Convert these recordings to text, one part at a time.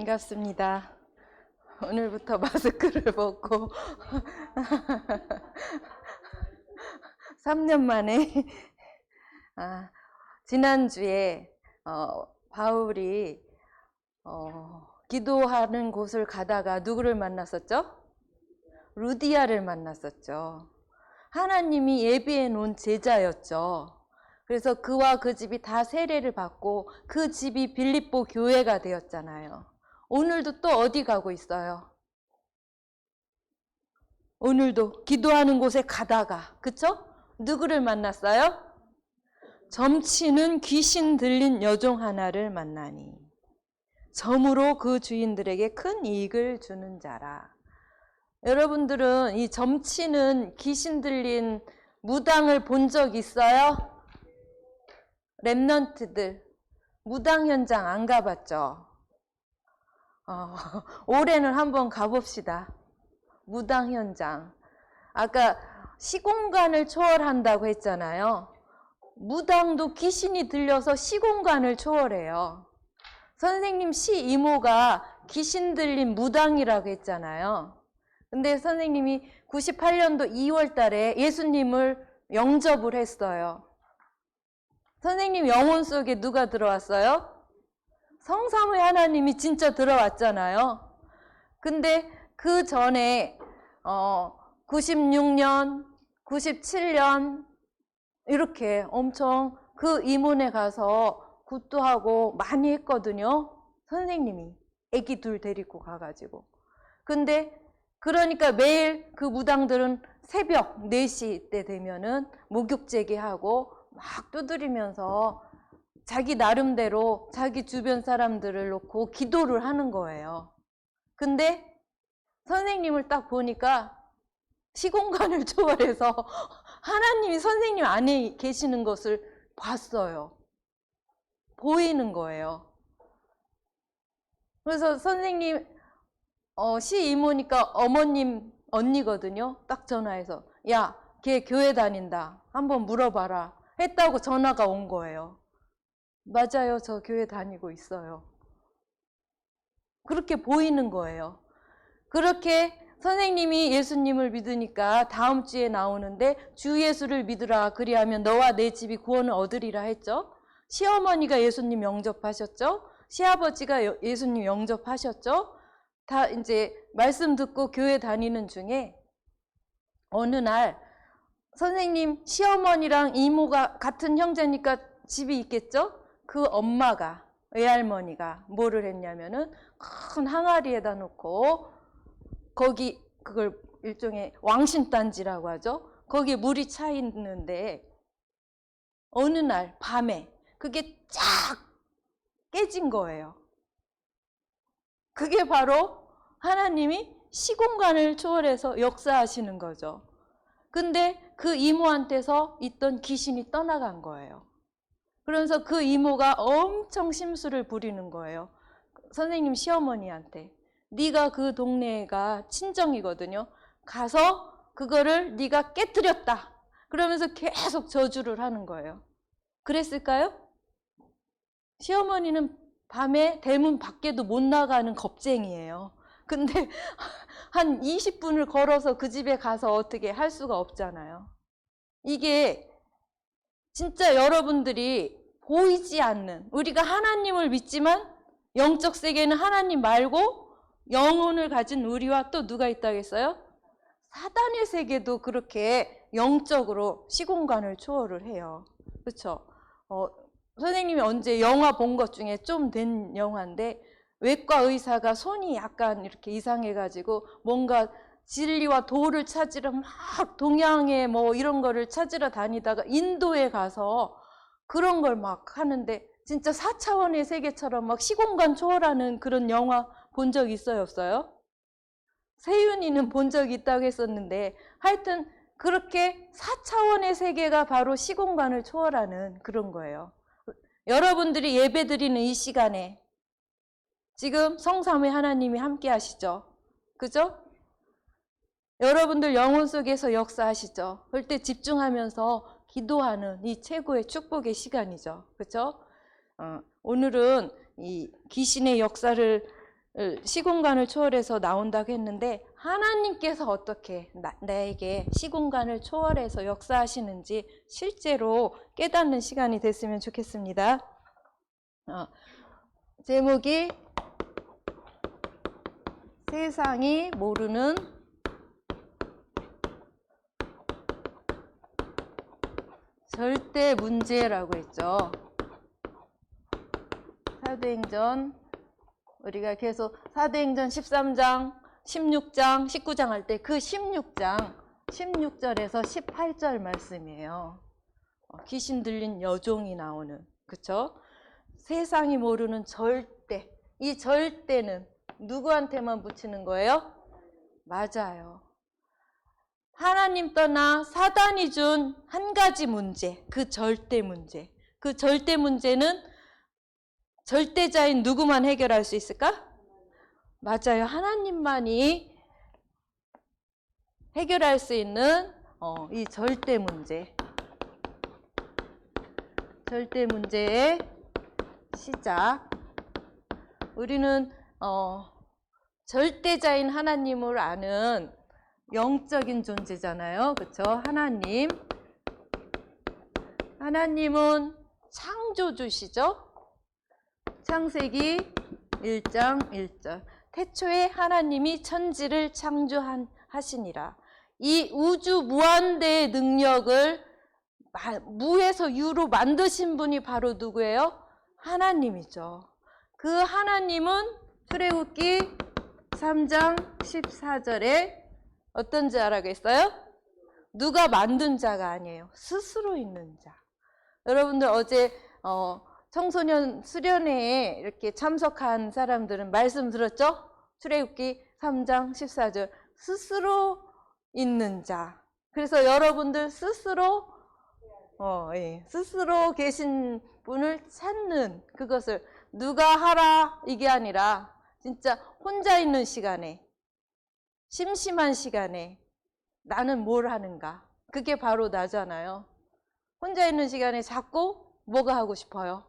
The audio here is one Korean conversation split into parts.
반갑습니다. 오늘부터 마스크를 벗고 3년 만에 지난주에 바울이 기도하는 곳을 가다가 누구를 만났었죠? 루디아를 만났었죠. 하나님이 예비해 놓은 제자였죠. 그래서 그와 그 집이 다 세례를 받고 그 집이 빌립보 교회가 되었잖아요. 오늘도 또 어디 가고 있어요? 오늘도 기도하는 곳에 가다가, 그쵸? 누구를 만났어요? 점치는 귀신 들린 여종 하나를 만나니 점으로 그 주인들에게 큰 이익을 주는 자라. 여러분들은 이 점치는 귀신 들린 무당을 본 적 있어요? 랩런트들 무당 현장 안 가봤죠? 올해는 한번 가봅시다. 무당 현장. 아까 시공간을 초월한다고 했잖아요. 무당도 귀신이 들려서 시공간을 초월해요. 선생님 이모가 귀신 들린 무당이라고 했잖아요. 근데 선생님이 98년도 2월 달에 예수님을 영접을 했어요. 선생님 영혼 속에 누가 들어왔어요? 성삼위 하나님이 진짜 들어왔잖아요. 근데 그 전에 96년, 97년 이렇게 엄청 그 이문에 가서 굿도하고 많이 했거든요. 선생님이 애기 둘 데리고 가가지고. 근데 그러니까 매일 그 무당들은 새벽 4시 때 되면은 목욕제기하고 막 두드리면서 자기 나름대로 자기 주변 사람들을 놓고 기도를 하는 거예요. 근데 선생님을 딱 보니까 시공간을 초월해서 하나님이 선생님 안에 계시는 것을 봤어요. 보이는 거예요. 그래서 선생님 이모니까 어머님 언니거든요. 딱 전화해서 야, 걔 교회 다닌다. 한번 물어봐라. 했다고 전화가 온 거예요. 맞아요. 저 교회 다니고 있어요. 그렇게 보이는 거예요. 그렇게 선생님이 예수님을 믿으니까 다음 주에 나오는데 주 예수를 믿으라. 그리하면 너와 내 집이 구원을 얻으리라 했죠. 시어머니가 예수님 영접하셨죠. 시아버지가 예수님 영접하셨죠. 다 이제 말씀 듣고 교회 다니는 중에 어느 날 선생님 시어머니랑 이모가 같은 형제니까 집이 있겠죠. 그 엄마가 외할머니가 뭐를 했냐면은 큰 항아리에다 놓고 거기 그걸 일종의 왕신단지라고 하죠. 거기에 물이 차 있는데 어느 날 밤에 그게 쫙 깨진 거예요. 그게 바로 하나님이 시공간을 초월해서 역사하시는 거죠. 근데 그 이모한테서 있던 귀신이 떠나간 거예요. 그러면서 그 이모가 엄청 심술을 부리는 거예요. 선생님 시어머니한테. 네가 그 동네가 친정이거든요. 가서 그거를 네가 깨트렸다. 그러면서 계속 저주를 하는 거예요. 그랬을까요? 시어머니는 밤에 대문 밖에도 못 나가는 겁쟁이에요. 근데 한 20분을 걸어서 그 집에 가서 어떻게 할 수가 없잖아요. 이게 진짜 여러분들이 보이지 않는, 우리가 하나님을 믿지만 영적 세계는 하나님 말고 영혼을 가진 우리와 또 누가 있다겠어요? 사단의 세계도 그렇게 영적으로 시공간을 초월을 해요. 그렇죠? 선생님이 언제 영화 본 것 중에 좀 된 영화인데 외과 의사가 손이 약간 이렇게 이상해가지고 뭔가 진리와 도를 찾으러 막 동양에 뭐 이런 거를 찾으러 다니다가 인도에 가서 그런 걸 막 하는데 진짜 4차원의 세계처럼 막 시공간 초월하는 그런 영화 본 적 있어요, 없어요? 세윤이는 본 적이 있다고 했었는데 하여튼 그렇게 4차원의 세계가 바로 시공간을 초월하는 그런 거예요. 여러분들이 예배드리는 이 시간에 지금 성삼위 하나님이 함께 하시죠. 그죠? 여러분들 영혼 속에서 역사하시죠. 그럴 때 집중하면서 기도하는 이 최고의 축복의 시간이죠. 그죠? 오늘은 이 귀신의 역사를 시공간을 초월해서 나온다고 했는데 하나님께서 어떻게 나에게 시공간을 초월해서 역사하시는지 실제로 깨닫는 시간이 됐으면 좋겠습니다. 제목이 세상이 모르는 절대 문제라고 했죠. 사도행전 우리가 계속 사도행전 13장, 16장, 19장 할 때 그 16장 16절에서 18절 말씀이에요. 귀신 들린 여종이 나오는, 그쵸? 세상이 모르는 절대. 이 절대는 누구한테만 붙이는 거예요? 맞아요. 하나님 떠나 사단이 준 한 가지 문제, 그 절대 문제. 그 절대 문제는 절대자인 누구만 해결할 수 있을까? 맞아요. 하나님만이 해결할 수 있는 이 절대 문제. 절대 문제의 시작. 우리는 절대자인 하나님을 아는 영적인 존재잖아요. 그렇죠? 하나님. 하나님은 창조주시죠? 창세기 1장 1절. 태초에 하나님이 천지를 창조하시니라. 이 우주 무한대의 능력을 무에서 유로 만드신 분이 바로 누구예요? 하나님이죠. 그 하나님은 출애굽기 3장 14절에 어떤 자라고 했어요? 누가 만든 자가 아니에요. 스스로 있는 자. 여러분들 어제 청소년 수련회에 이렇게 참석한 사람들은 말씀 들었죠? 출애굽기 3장 14절. 스스로 있는 자. 그래서 여러분들 스스로 스스로 계신 분을 찾는, 그것을 누가 하라 이게 아니라 진짜 혼자 있는 시간에, 심심한 시간에 나는 뭘 하는가, 그게 바로 나잖아요. 혼자 있는 시간에 자꾸 뭐가 하고 싶어요?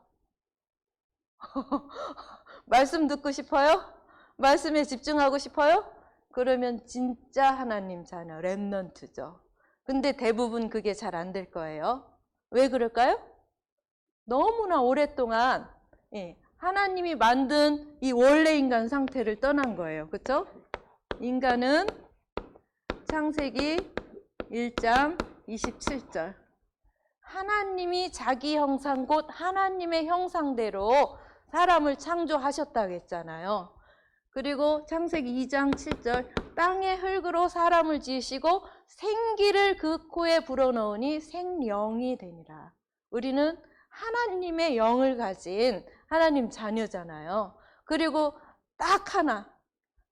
말씀 듣고 싶어요? 말씀에 집중하고 싶어요? 그러면 진짜 하나님 자녀, 렘넌트죠. 근데 대부분 그게 잘 안 될 거예요. 왜 그럴까요? 너무나 오랫동안 하나님이 만든 이 원래 인간 상태를 떠난 거예요. 그렇죠? 인간은 창세기 1장 27절. 하나님이 자기 형상 곧 하나님의 형상대로 사람을 창조하셨다고 했잖아요. 그리고 창세기 2장 7절. 땅의 흙으로 사람을 지으시고 생기를 그 코에 불어넣으니 생령이 되니라. 우리는 하나님의 영을 가진 하나님 자녀잖아요. 그리고 딱 하나,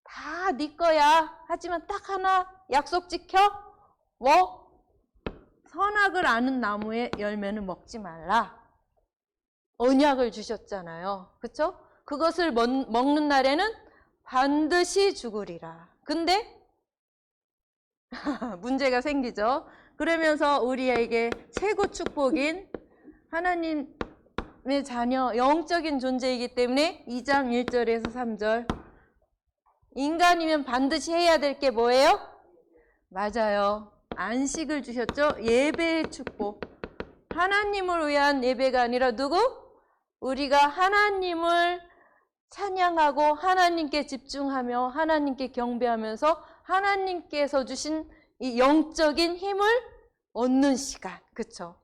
다 네 거야. 하지만 딱 하나 약속 지켜. 뭐? 선악을 아는 나무의 열매는 먹지 말라. 언약을 주셨잖아요. 그렇죠? 그것을 먹는 날에는 반드시 죽으리라. 근데 문제가 생기죠. 그러면서 우리에게 최고 축복인 하나님의 자녀, 영적인 존재이기 때문에 2장 1절에서 3절. 인간이면 반드시 해야 될 게 뭐예요? 맞아요. 안식을 주셨죠? 예배의 축복. 하나님을 위한 예배가 아니라 누구? 우리가 하나님을 찬양하고 하나님께 집중하며 하나님께 경배하면서 하나님께서 주신 이 영적인 힘을 얻는 시간. 그쵸?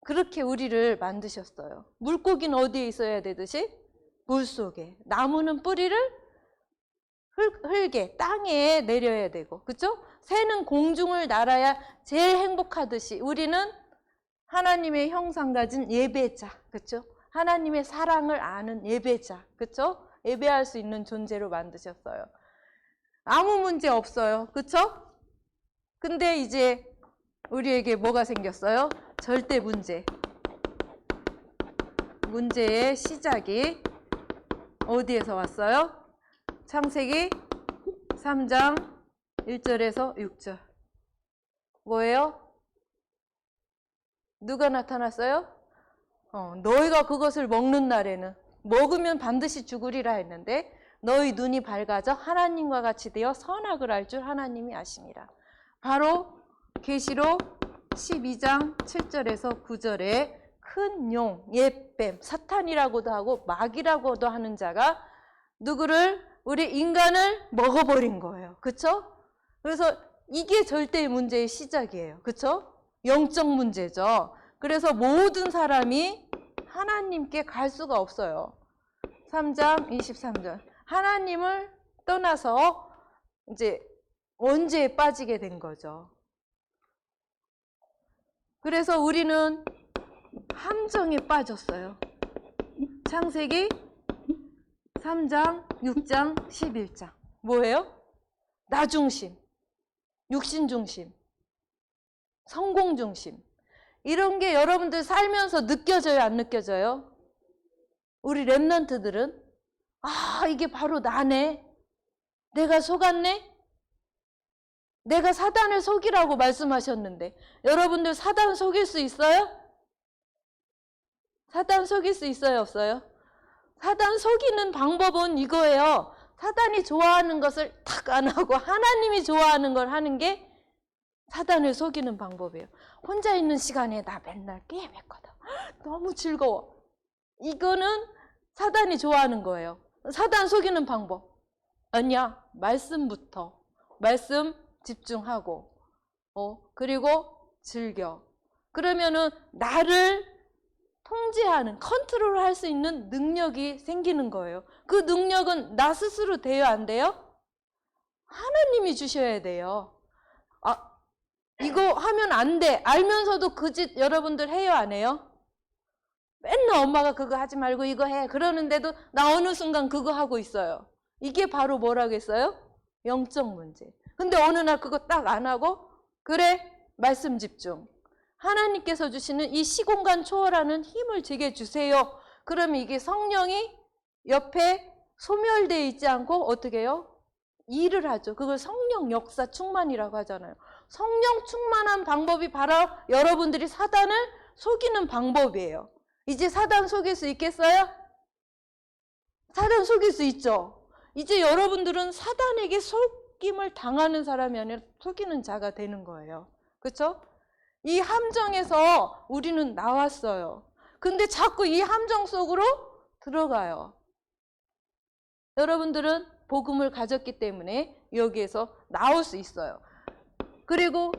그렇게 우리를 만드셨어요. 물고기는 어디에 있어야 되듯이? 물속에. 나무는 뿌리를 흙에, 땅에 내려야 되고, 그쵸? 새는 공중을 날아야 제일 행복하듯이 우리는 하나님의 형상 가진 예배자, 그쵸? 하나님의 사랑을 아는 예배자, 그쵸? 예배할 수 있는 존재로 만드셨어요. 아무 문제 없어요, 그쵸? 근데 이제 우리에게 뭐가 생겼어요? 절대 문제. 문제의 시작이 어디에서 왔어요? 창세기 3장 1절에서 6절. 뭐예요? 누가 나타났어요? 너희가 그것을 먹는 날에는, 먹으면 반드시 죽으리라 했는데 너희 눈이 밝아져 하나님과 같이 되어 선악을 알 줄 하나님이 아심이라. 바로 계시록 12장 7절에서 9절에 큰 용, 옛뱀, 사탄이라고도 하고 마귀라고도 하는 자가 누구를? 우리 인간을 먹어버린 거예요. 그쵸? 그래서 이게 절대의 문제의 시작이에요. 그쵸? 영적 문제죠. 그래서 모든 사람이 하나님께 갈 수가 없어요. 3장 23절. 하나님을 떠나서 이제 원죄에 빠지게 된 거죠. 그래서 우리는 함정에 빠졌어요. 창세기 3장, 6장, 11장. 뭐예요? 나 중심, 육신 중심, 성공 중심. 이런 게 여러분들 살면서 느껴져요, 안 느껴져요? 우리 렘넌트들은 아, 이게 바로 나네. 내가 속았네? 내가 사단을 속이라고 말씀하셨는데 여러분들 사단 속일 수 있어요? 사단 속일 수 있어요, 없어요? 사단 속이는 방법은 이거예요. 사단이 좋아하는 것을 탁 안 하고 하나님이 좋아하는 걸 하는 게 사단을 속이는 방법이에요. 혼자 있는 시간에 나 맨날 게임했거든. 너무 즐거워. 이거는 사단이 좋아하는 거예요. 사단 속이는 방법. 아니야. 말씀부터. 말씀 집중하고 그리고 즐겨. 그러면은 나를 통제하는, 컨트롤할 수 있는 능력이 생기는 거예요. 그 능력은 나 스스로 돼요, 안 돼요? 하나님이 주셔야 돼요. 아, 이거 하면 안 돼. 알면서도 그 짓 여러분들 해요, 안 해요? 맨날 엄마가 그거 하지 말고 이거 해. 그러는데도 나 어느 순간 그거 하고 있어요. 이게 바로 뭐라겠어요? 영적 문제. 근데 어느 날 그거 딱 안 하고 그래, 말씀 집중. 하나님께서 주시는 이 시공간 초월하는 힘을 제게 주세요. 그러면 이게 성령이 옆에 소멸되어 있지 않고 어떻게 해요? 일을 하죠. 그걸 성령 역사 충만이라고 하잖아요. 성령 충만한 방법이 바로 여러분들이 사단을 속이는 방법이에요. 이제 사단 속일 수 있겠어요? 사단 속일 수 있죠. 이제 여러분들은 사단에게 속임을 당하는 사람이 아니라 속이는 자가 되는 거예요. 그렇죠? 이 함정에서 우리는 나왔어요. 근데 자꾸 이 함정 속으로 들어가요. 여러분들은 복음을 가졌기 때문에 여기에서 나올 수 있어요. 그리고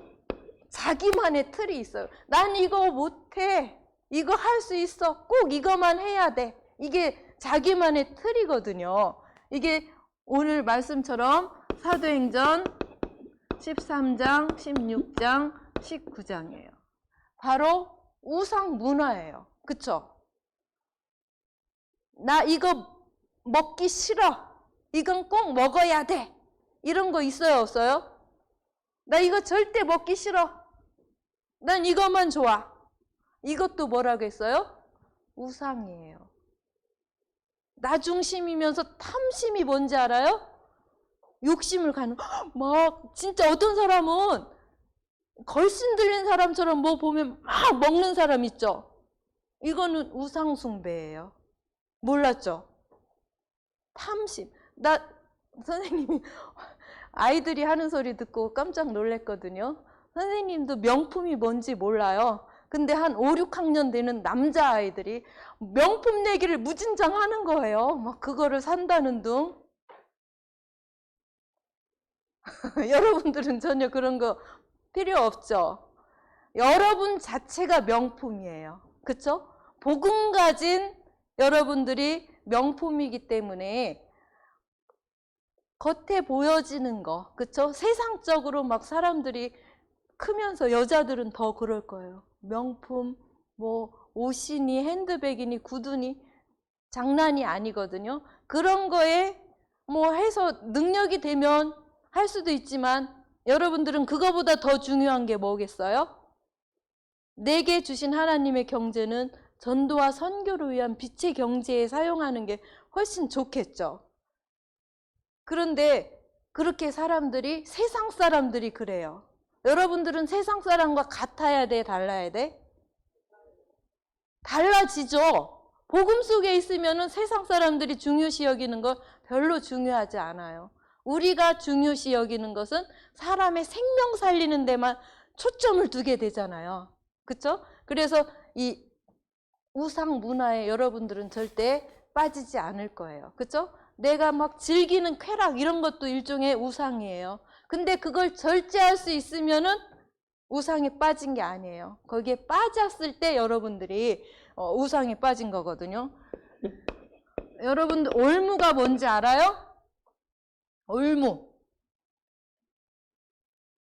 자기만의 틀이 있어요. 난 이거 못해. 이거 할 수 있어. 꼭 이거만 해야 돼. 이게 자기만의 틀이거든요. 이게 오늘 말씀처럼 사도행전 13장, 16장, 19장이에요. 바로 우상 문화예요. 그쵸? 나 이거 먹기 싫어. 이건 꼭 먹어야 돼. 이런 거 있어요, 없어요? 나 이거 절대 먹기 싫어. 난 이것만 좋아. 이것도 뭐라고 했어요? 우상이에요. 나 중심이면서 탐심이 뭔지 알아요? 욕심을 가는. 막 진짜 어떤 사람은 걸신 들린 사람처럼 뭐 보면 막 먹는 사람 있죠? 이거는 우상 숭배예요. 몰랐죠? 탐심. 나 선생님이 아이들이 하는 소리 듣고 깜짝 놀랐거든요. 선생님도 명품이 뭔지 몰라요. 근데 한 5, 6학년 되는 남자아이들이 명품 내기를 무진장 하는 거예요. 막 그거를 산다는 둥. 여러분들은 전혀 그런 거 필요 없죠. 여러분 자체가 명품이에요. 그쵸? 복음 가진 여러분들이 명품이기 때문에 겉에 보여지는 거, 그쵸? 세상적으로 막 사람들이 크면서 여자들은 더 그럴 거예요. 명품, 뭐 옷이니 핸드백이니 구두니 장난이 아니거든요. 그런 거에 뭐 해서 능력이 되면 할 수도 있지만 여러분들은 그거보다 더 중요한 게 뭐겠어요? 내게 주신 하나님의 경제는 전도와 선교를 위한 빛의 경제에 사용하는 게 훨씬 좋겠죠. 그런데 그렇게 사람들이, 세상 사람들이 그래요. 여러분들은 세상 사람과 같아야 돼, 달라야 돼? 달라지죠. 복음 속에 있으면은 세상 사람들이 중요시 여기는 거 별로 중요하지 않아요. 우리가 중요시 여기는 것은 사람의 생명 살리는 데만 초점을 두게 되잖아요. 그렇죠? 그래서 이 우상 문화에 여러분들은 절대 빠지지 않을 거예요. 그렇죠? 내가 막 즐기는 쾌락 이런 것도 일종의 우상이에요. 근데 그걸 절제할 수 있으면은 우상에 빠진 게 아니에요. 거기에 빠졌을 때 여러분들이 우상에 빠진 거거든요. 여러분들 올무가 뭔지 알아요? 올무.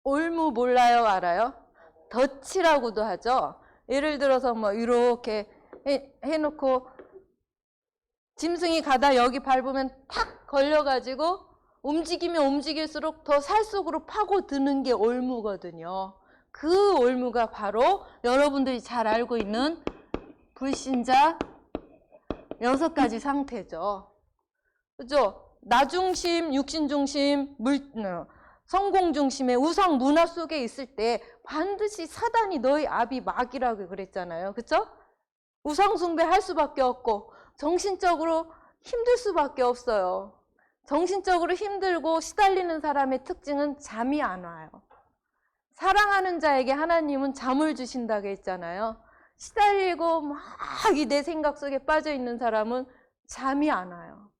올무 몰라요? 알아요? 덫이라고도 하죠. 예를 들어서 뭐 이렇게 해놓고 짐승이 가다 여기 밟으면 탁 걸려가지고 움직이면 움직일수록 더 살속으로 파고드는 게 올무거든요. 그 올무가 바로 여러분들이 잘 알고 있는 불신자 6가지 상태죠. 그죠? 나 중심, 육신 중심, 성공 중심의 우상 문화 속에 있을 때 반드시 사단이 너희 아비 마귀라고 그랬잖아요. 그쵸? 우상 숭배할 수밖에 없고 정신적으로 힘들 수밖에 없어요. 정신적으로 힘들고 시달리는 사람의 특징은 잠이 안 와요. 사랑하는 자에게 하나님은 잠을 주신다고 했잖아요. 시달리고 막 이 내 생각 속에 빠져 있는 사람은 잠이 안 와요.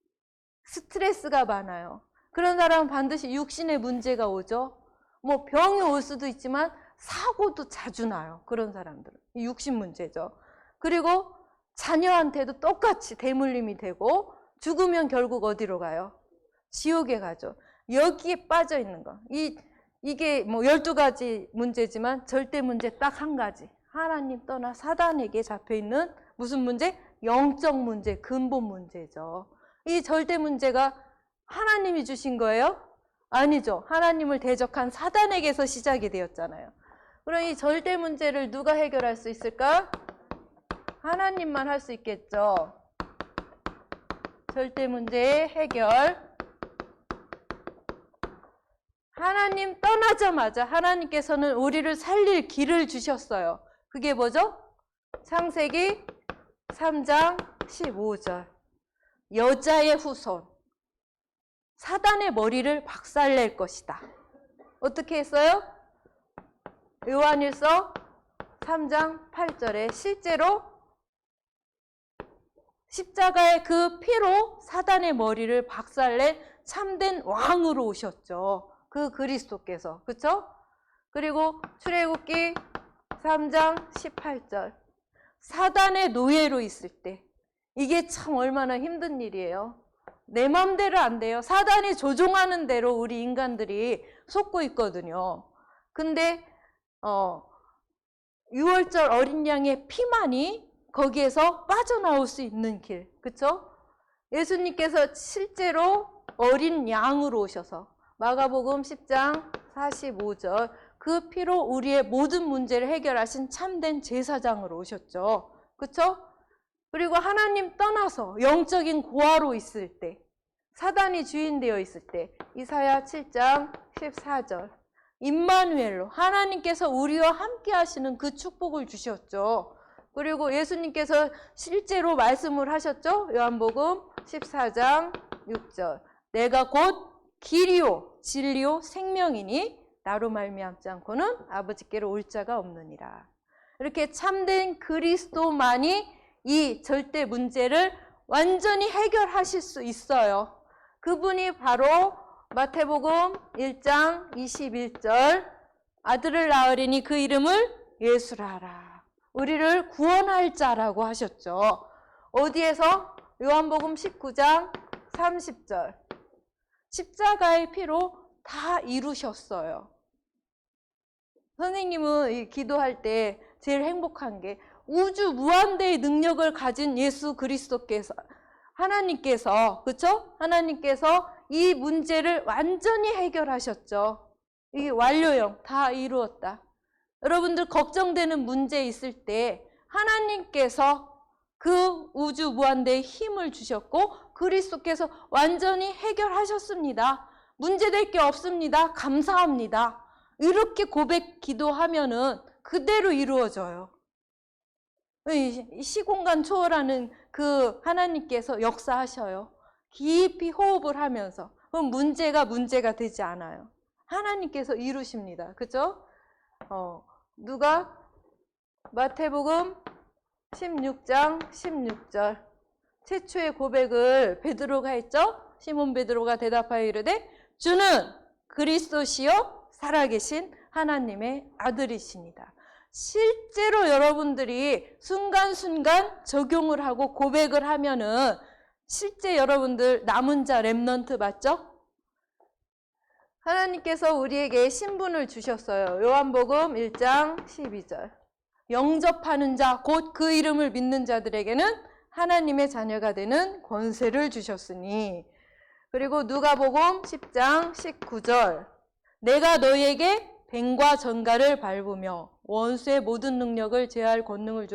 스트레스가 많아요. 그런 사람은 반드시 육신의 문제가 오죠. 뭐 병이 올 수도 있지만 사고도 자주 나요. 그런 사람들은. 육신 문제죠. 그리고 자녀한테도 똑같이 대물림이 되고 죽으면 결국 어디로 가요? 지옥에 가죠. 여기에 빠져 있는 거. 이게 뭐 12가지 문제지만 절대 문제 딱 한 가지. 하나님 떠나 사단에게 잡혀있는 무슨 문제? 영적 문제, 근본 문제죠. 이 절대 문제가 하나님이 주신 거예요? 아니죠. 하나님을 대적한 사단에게서 시작이 되었잖아요. 그럼 이 절대 문제를 누가 해결할 수 있을까? 하나님만 할 수 있겠죠. 절대 문제의 해결. 하나님 떠나자마자 하나님께서는 우리를 살릴 길을 주셨어요. 그게 뭐죠? 창세기 3장 15절. 여자의 후손. 사단의 머리를 박살낼 것이다. 어떻게 했어요? 요한일서 3장 8절에 실제로 십자가의 그 피로 사단의 머리를 박살낸 참된 왕으로 오셨죠. 그 그리스도께서. 그렇죠? 그리고 출애굽기 3장 18절. 사단의 노예로 있을 때 이게 참 얼마나 힘든 일이에요. 내 맘대로 안 돼요. 사단이 조종하는 대로 우리 인간들이 속고 있거든요. 근데 6월절 어린 양의 피만이 거기에서 빠져나올 수 있는 길. 그렇죠? 예수님께서 실제로 어린 양으로 오셔서 마가복음 10장 45절 그 피로 우리의 모든 문제를 해결하신 참된 제사장으로 오셨죠. 그렇죠? 그리고 하나님 떠나서 영적인 고아로 있을 때, 사단이 주인 되어 있을 때, 이사야 7장 14절 임마누엘로 하나님께서 우리와 함께 하시는 그 축복을 주셨죠. 그리고 예수님께서 실제로 말씀을 하셨죠. 요한복음 14장 6절 내가 곧 길이요 진리요 생명이니 나로 말미암지 않고는 아버지께로 올 자가 없느니라. 이렇게 참된 그리스도만이 이 절대 문제를 완전히 해결하실 수 있어요. 그분이 바로 마태복음 1장 21절 아들을 낳으리니 그 이름을 예수라 하라. 우리를 구원할 자라고 하셨죠. 어디에서? 요한복음 19장 30절 십자가의 피로 다 이루셨어요. 선생님은 기도할 때 제일 행복한 게 우주 무한대의 능력을 가진 예수 그리스도께서 하나님께서 그렇죠? 하나님께서 이 문제를 완전히 해결하셨죠. 이게 완료형 다 이루었다. 여러분들 걱정되는 문제 있을 때 하나님께서 그 우주 무한대의 힘을 주셨고 그리스도께서 완전히 해결하셨습니다. 문제될 게 없습니다. 감사합니다. 이렇게 고백 기도하면은 그대로 이루어져요. 이 시공간 초월하는 그 하나님께서 역사하셔요. 깊이 호흡을 하면서. 그럼 문제가 되지 않아요. 하나님께서 이루십니다. 그죠? 누가? 마태복음 16장 16절. 최초의 고백을 베드로가 했죠? 시몬 베드로가 대답하여 이르되 주는 그리스도시요 살아계신 하나님의 아들이십니다. 실제로 여러분들이 순간순간 적용을 하고 고백을 하면은 실제 여러분들 남은 자 렘넌트 맞죠? 하나님께서 우리에게 신분을 주셨어요. 요한복음 1장 12절. 영접하는 자, 곧 그 이름을 믿는 자들에게는 하나님의 자녀가 되는 권세를 주셨으니. 그리고 누가복음 10장 19절. 내가 너희에게 뱀과 전갈을 밟으며 원수의 모든 능력을 제할 권능을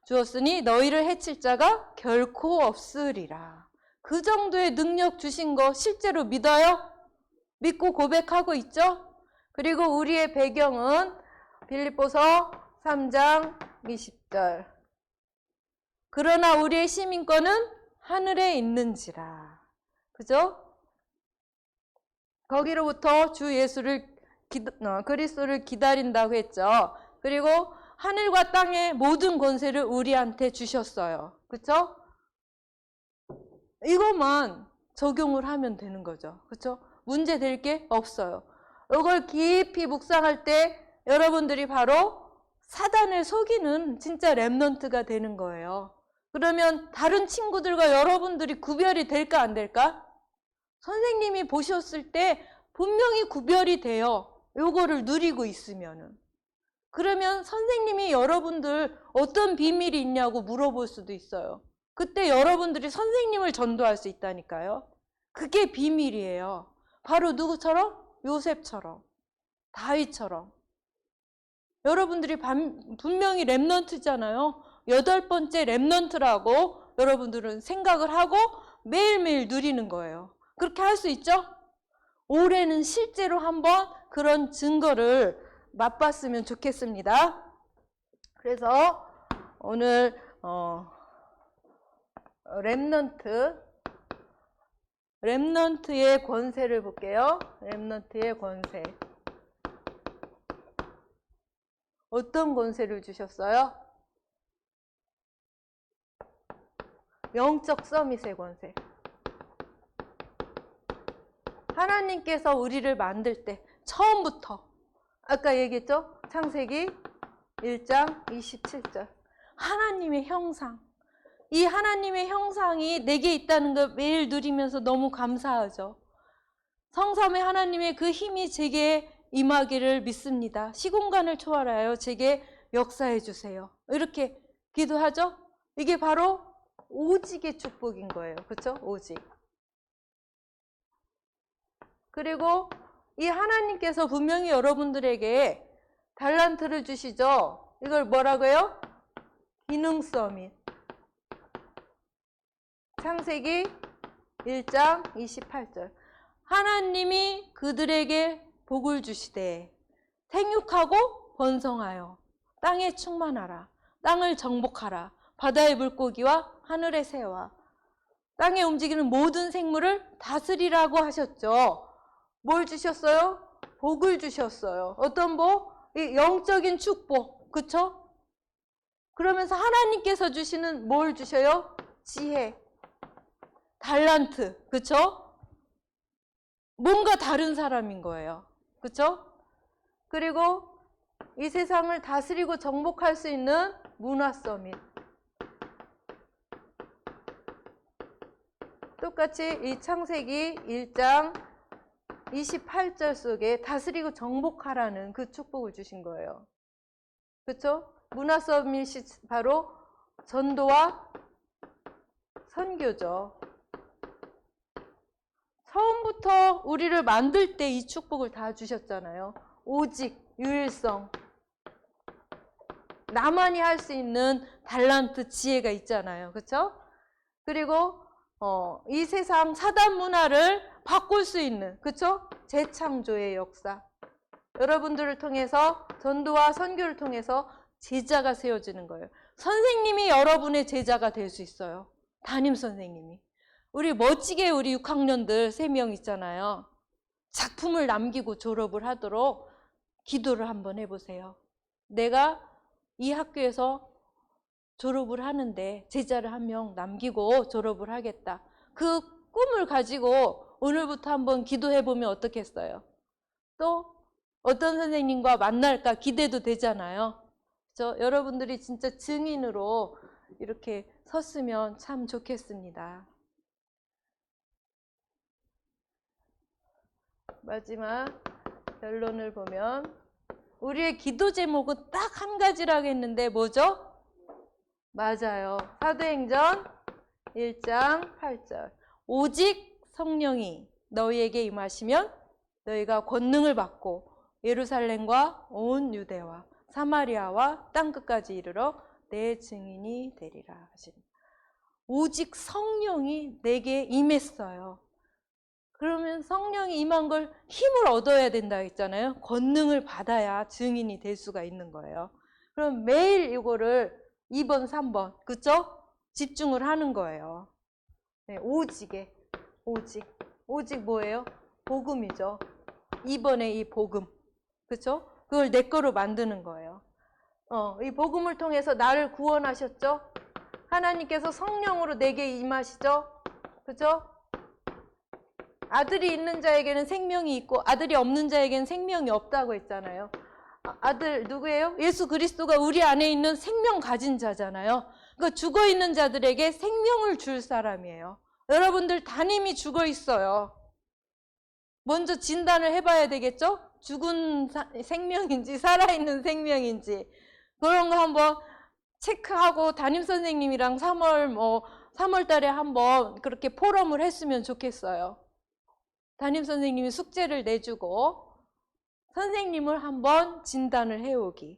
주었으니 너희를 해칠 자가 결코 없으리라. 그 정도의 능력 주신 거 실제로 믿어요? 믿고 고백하고 있죠? 그리고 우리의 배경은 빌립보서 3장 20절. 그러나 우리의 시민권은 하늘에 있는지라. 그죠? 거기로부터 주 예수를 그리스도를 기다린다고 했죠. 그리고 하늘과 땅의 모든 권세를 우리한테 주셨어요. 그렇죠? 이것만 적용을 하면 되는 거죠. 그렇죠? 문제 될 게 없어요. 이걸 깊이 묵상할 때 여러분들이 바로 사단을 속이는 진짜 렘넌트가 되는 거예요. 그러면 다른 친구들과 여러분들이 구별이 될까 안 될까? 선생님이 보셨을 때 분명히 구별이 돼요. 요거를 누리고 있으면은. 그러면 선생님이 여러분들 어떤 비밀이 있냐고 물어볼 수도 있어요. 그때 여러분들이 선생님을 전도할 수 있다니까요. 그게 비밀이에요. 바로 누구처럼? 요셉처럼, 다윗처럼. 여러분들이 분명히 렘넌트잖아요. 8번째 렘넌트라고 여러분들은 생각을 하고 매일매일 누리는 거예요. 그렇게 할 수 있죠? 올해는 실제로 한번 그런 증거를 맛봤으면 좋겠습니다. 그래서 오늘 렘넌트의 권세를 볼게요. 렘넌트의 권세. 어떤 권세를 주셨어요? 영적 서밋의 권세. 하나님께서 우리를 만들 때 처음부터 아까 얘기했죠? 창세기 1장 27절. 하나님의 형상. 이 하나님의 형상이 내게 있다는 걸 매일 누리면서 너무 감사하죠. 성삼의 하나님의 그 힘이 제게 임하기를 믿습니다. 시공간을 초월하여 제게 역사해 주세요. 이렇게 기도하죠? 이게 바로 오직의 축복인 거예요. 그렇죠? 오직. 그리고 이 하나님께서 분명히 여러분들에게 달란트를 주시죠. 이걸 뭐라고요? 기능 서밋. 창세기 1장 28절. 하나님이 그들에게 복을 주시되 생육하고 번성하여 땅에 충만하라. 땅을 정복하라. 바다의 물고기와 하늘의 새와 땅에 움직이는 모든 생물을 다스리라고 하셨죠. 뭘 주셨어요? 복을 주셨어요. 어떤 복? 이 영적인 축복. 그쵸? 그러면서 하나님께서 주시는 뭘 주셔요? 지혜, 달란트. 그쵸? 뭔가 다른 사람인 거예요. 그쵸? 그리고 이 세상을 다스리고 정복할 수 있는 문화 서밋. 똑같이 이 창세기 1장 28절 속에 다스리고 정복하라는 그 축복을 주신 거예요. 그렇죠? 문화 서밋이 바로 전도와 선교죠. 처음부터 우리를 만들 때 이 축복을 다 주셨잖아요. 오직, 유일성, 나만이 할 수 있는 달란트, 지혜가 있잖아요. 그렇죠? 그리고 이 세상 사단 문화를 바꿀 수 있는, 그렇죠? 재창조의 역사. 여러분들을 통해서 전도와 선교를 통해서 제자가 세워지는 거예요. 선생님이 여러분의 제자가 될 수 있어요. 담임 선생님이. 우리 멋지게 우리 6학년들 3명 있잖아요. 작품을 남기고 졸업을 하도록 기도를 한번 해보세요. 내가 이 학교에서 졸업을 하는데 제자를 1명 남기고 졸업을 하겠다. 그 꿈을 가지고 오늘부터 한번 기도해보면 어떻겠어요? 또 어떤 선생님과 만날까 기대도 되잖아요. 그래서 여러분들이 진짜 증인으로 이렇게 섰으면 참 좋겠습니다. 마지막 결론을 보면 우리의 기도 제목은 딱 한 가지라고 했는데 뭐죠? 맞아요. 사도행전 1장 8절. 오직 성령이 너희에게 임하시면 너희가 권능을 받고 예루살렘과 온 유대와 사마리아와 땅끝까지 이르러 내 증인이 되리라 하십니다. 오직 성령이 내게 임했어요. 그러면 성령이 임한 걸 힘을 얻어야 된다 했잖아요. 권능을 받아야 증인이 될 수가 있는 거예요. 그럼 매일 이거를 2번, 3번, 그쵸? 집중을 하는 거예요. 네, 오직에, 오직 뭐예요? 복음이죠. 2번에 이 복음, 그쵸? 그걸 내 거로 만드는 거예요. 이 복음을 통해서 나를 구원하셨죠? 하나님께서 성령으로 내게 임하시죠? 그죠? 아들이 있는 자에게는 생명이 있고 아들이 없는 자에게는 생명이 없다고 했잖아요. 아들 누구예요? 예수 그리스도가 우리 안에 있는 생명 가진 자잖아요. 그러니까 죽어 있는 자들에게 생명을 줄 사람이에요. 여러분들 담임이 죽어 있어요. 먼저 진단을 해봐야 되겠죠? 죽은 생명인지 살아있는 생명인지 그런 거 한번 체크하고 담임 선생님이랑 3월 달에 한번 그렇게 포럼을 했으면 좋겠어요. 담임 선생님이 숙제를 내주고 선생님을 한번 진단을 해오기.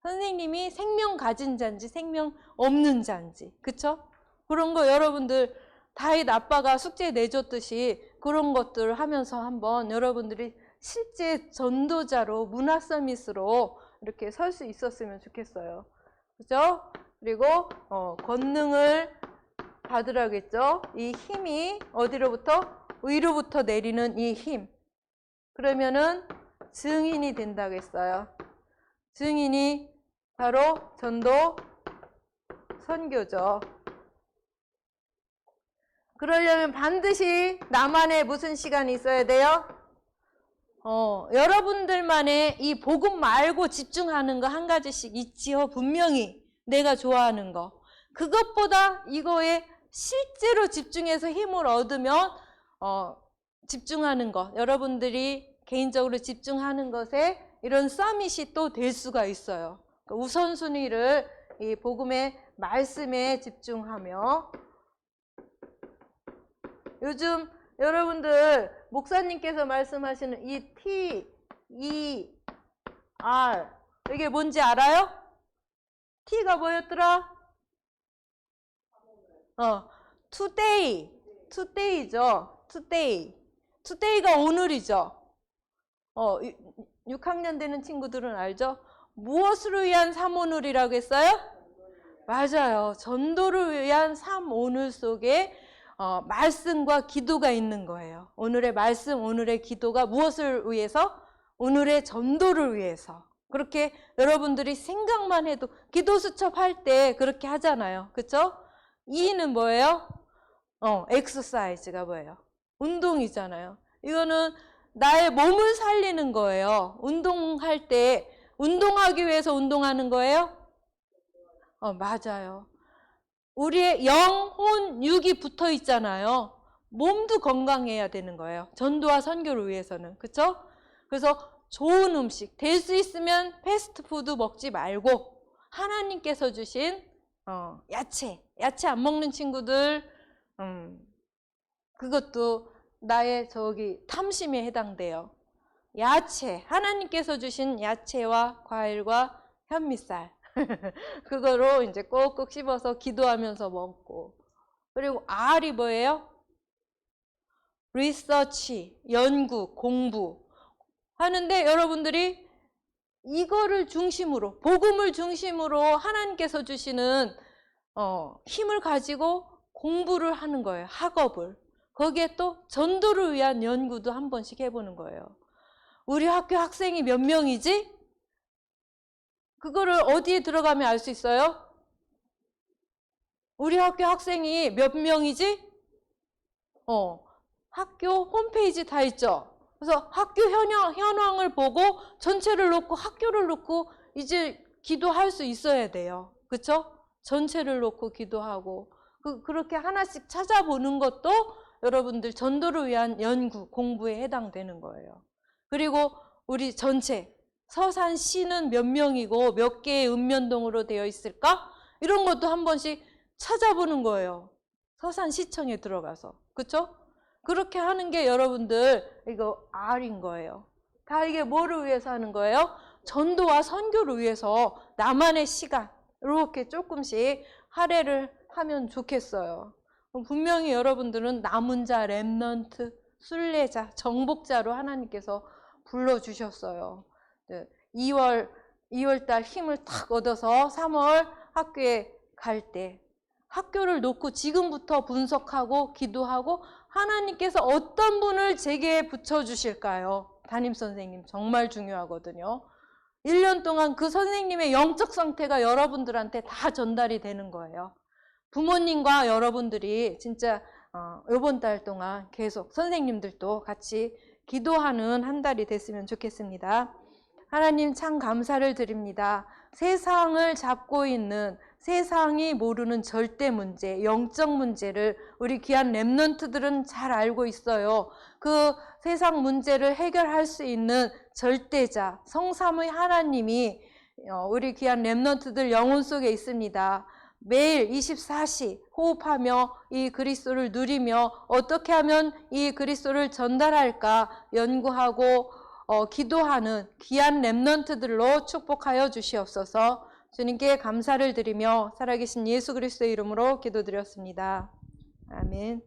선생님이 생명 가진 자인지 생명 없는 자인지, 그쵸? 그런 거 여러분들 다윗 아빠가 숙제 내줬듯이 그런 것들을 하면서 한번 여러분들이 실제 전도자로 문화서밋으로 이렇게 설 수 있었으면 좋겠어요. 그죠? 그리고 권능을 받으라고 했죠. 이 힘이 어디로부터? 위로부터 내리는 이 힘. 그러면은 증인이 된다고 했어요. 증인이 바로 전도, 선교죠. 그러려면 반드시 나만의 무슨 시간이 있어야 돼요? 여러분들만의 이 복음 말고 집중하는 거 한 가지씩 있지요. 분명히 내가 좋아하는 거. 그것보다 이거에 실제로 집중해서 힘을 얻으면 집중하는 것, 여러분들이 개인적으로 집중하는 것에 이런 서밋이 또 될 수가 있어요. 그러니까 우선순위를 이 복음의 말씀에 집중하며 요즘 여러분들 목사님께서 말씀하시는 이 T, E, R 이게 뭔지 알아요? T가 뭐였더라? today죠. today가 오늘이죠. 6학년 되는 친구들은 알죠? 무엇을 위한 삼오늘이라고 했어요? 맞아요. 전도를 위한 삼오늘 속에 말씀과 기도가 있는 거예요. 오늘의 말씀, 오늘의 기도가 무엇을 위해서? 오늘의 전도를 위해서. 그렇게 여러분들이 생각만 해도 기도 수첩할 때 그렇게 하잖아요. 그렇죠? E는 뭐예요? 엑서사이즈가 뭐예요? 운동이잖아요. 이거는 나의 몸을 살리는 거예요. 운동할 때 운동하기 위해서 운동하는 거예요? 맞아요. 우리의 영, 혼, 육이 붙어 있잖아요. 몸도 건강해야 되는 거예요. 전도와 선교를 위해서는. 그렇죠? 그래서 좋은 음식, 될 수 있으면 패스트푸드 먹지 말고 하나님께서 주신 야채 안 먹는 친구들 그것도 나의 탐심에 해당돼요. 야채, 하나님께서 주신 야채와 과일과 현미쌀 그거로 이제 꼭꼭 씹어서 기도하면서 먹고. 그리고 R이 뭐예요? 리서치, 연구, 공부 하는데 여러분들이 이거를 중심으로, 복음을 중심으로 하나님께서 주시는 힘을 가지고 공부를 하는 거예요. 학업을. 거기에 또 전도를 위한 연구도 한 번씩 해보는 거예요. 우리 학교 학생이 몇 명이지? 그거를 어디에 들어가면 알 수 있어요? 우리 학교 학생이 몇 명이지? 학교 홈페이지 다 있죠? 그래서 학교 현황을 보고 전체를 놓고 학교를 놓고 이제 기도할 수 있어야 돼요. 그렇죠? 전체를 놓고 기도하고 그렇게 하나씩 찾아보는 것도 여러분들 전도를 위한 연구, 공부에 해당되는 거예요. 그리고 우리 전체 서산시는 몇 명이고 몇 개의 읍면동으로 되어 있을까? 이런 것도 한 번씩 찾아보는 거예요. 서산시청에 들어가서. 그렇죠? 그렇게 하는 게 여러분들 이거 R인 거예요. 다 이게 뭐를 위해서 하는 거예요? 전도와 선교를 위해서 나만의 시간 이렇게 조금씩 할애를 하면 좋겠어요. 분명히 여러분들은 남은 자, 렘넌트, 순례자, 정복자로 하나님께서 불러주셨어요. 2월 달 힘을 탁 얻어서 3월 학교에 갈 때 학교를 놓고 지금부터 분석하고 기도하고 하나님께서 어떤 분을 제게 붙여주실까요? 담임선생님 정말 중요하거든요. 1년 동안 그 선생님의 영적 상태가 여러분들한테 다 전달이 되는 거예요. 부모님과 여러분들이 진짜 이번 달 동안 계속 선생님들도 같이 기도하는 한 달이 됐으면 좋겠습니다. 하나님 참 감사를 드립니다. 세상을 잡고 있는 세상이 모르는 절대 문제, 영적 문제를 우리 귀한 렘넌트들은 잘 알고 있어요. 그 세상 문제를 해결할 수 있는 절대자, 성삼의 하나님이 우리 귀한 렘넌트들 영혼 속에 있습니다. 매일 24시 호흡하며 이 그리스도를 누리며 어떻게 하면 이 그리스도를 전달할까 연구하고 기도하는 귀한 렘넌트들로 축복하여 주시옵소서. 주님께 감사를 드리며 살아계신 예수 그리스도의 이름으로 기도드렸습니다. 아멘.